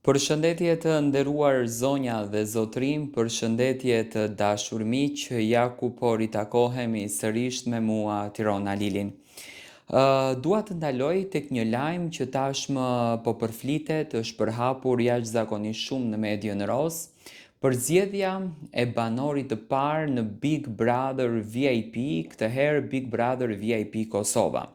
Përshëndetje të nderuar zonja dhe zotrim, përshëndetje të dashur miq, ja ku po ritakohemi sërish me mua Tirona Lilin. Dua të ndaloj tek një lajm që tashmë po përflitet, është përhapur jashtëzakonisht shumë në mediën ros, përzgjedhja e banorit të parë në Big Brother VIP, këtë herë Big Brother VIP Kosova.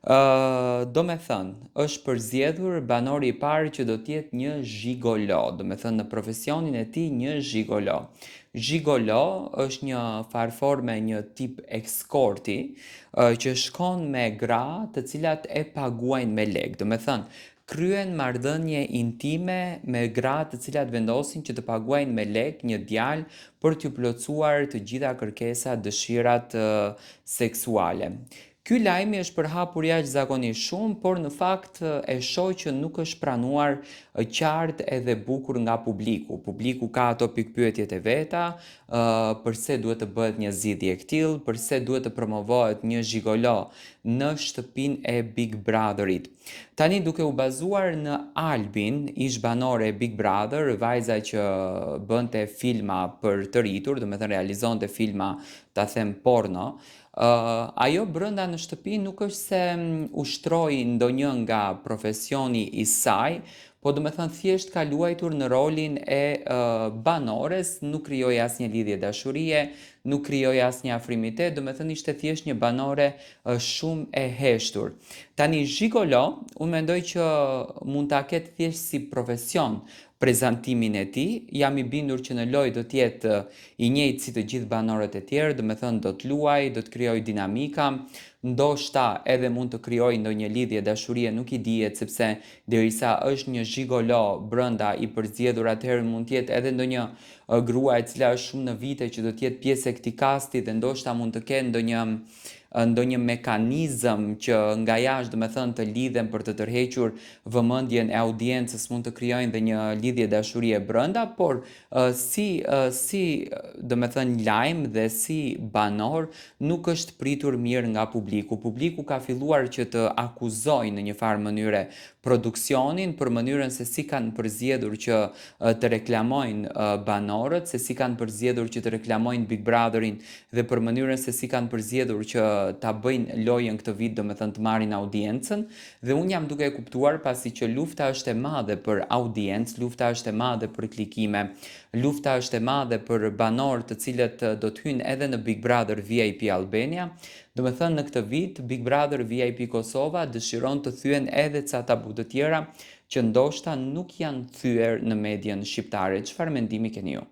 Do me thënë, është përzgjedhur banori i parë që do t'jetë një zhigolo, do me thënë në profesionin e tij një zhigolo. Zhigolo është një farforme, një tip eskorti që shkon me gra të cilat e paguajnë me lekë, do me thënë, kryen marrëdhënie intime me gra të cilat vendosin që të paguajnë me lekë një djalë për t'ju plotësuar të gjitha kërkesat, dëshirat seksuale. Ky lajmi është përhapur jashtëzakonisht shumë, por në fakt e shoh që nuk është pranuar qartë edhe bukur nga publiku. Publiku ka ato pikpyetjet e veta, përse duhet të bëhet një zgjidhje e tillë, përse duhet të promovohet një zhigolo në shtëpinë e Big Brotherit. Tani duke u bazuar në Albin, ish banore e Big Brother, vajza që bënte filma për të rritur, do me thënë realizonte filma, ta them porno, ajo brënda në shtëpi nuk është se ushtroi ndonjë nga profesioni i saj, po do me thënë thjesht ka luajtur në rolin e banores, nuk krijoi asnjë lidhje dashurie, nuk krijoi asnjë afrimitet, do me thënë ishte thjesht një banore shumë e heshtur. Tani zhigolo, unë mendoj që mund ta ketë thjesht si profesion prezantimin e tij, jam i bindur që në lojë do t'jetë i njëjtë si të gjithë banorët e tjerë, do me thënë do t'luaj, do të krijoj dinamika, ndoshta edhe mund të krijoj ndonjë lidhje dashurie, nuk i dihet sepse derisa është një zhigolo brenda i përzgjedhur, atëherë mund të jetë edhe ndonjë grua e cila është shumë në vite që do të jetë pjesë e këtij kasti dhe ndoshta mund të kenë ndonjë mekanizëm që nga jashtë, do me thënë, të lidhen për të tërhequr vëmendjen e audiencës, mund të krijojnë dhe një lidhje dashurie brenda, por si do me thënë lajm dhe si banor nuk është pritur mirë nga publiku. Publiku ka filluar që të akuzojë në një farë mënyre produksionin për mënyrën se si kanë përzgjedhur që të reklamojnë banorët, se si kanë përzgjedhur që të reklamojnë Big Brotherin dhe për mënyrën se si kanë përzgjedhur që ta bëjnë lojën këtë vit, do me thënë të marrin audiencën, dhe unë jam duke e kuptuar pasi që lufta është e madhe për audiencë, lufta është e madhe për klikime, lufta është e madhe për banorë të cilët do të hyjnë edhe në Big Brother VIP Albania. Do me thënë në këtë vit, Big Brother VIP Kosova dëshiron të thyen edhe ca tabu të tjera që ndoshta nuk janë thyer në median shqiptare. Çfarë mendimi keni ju?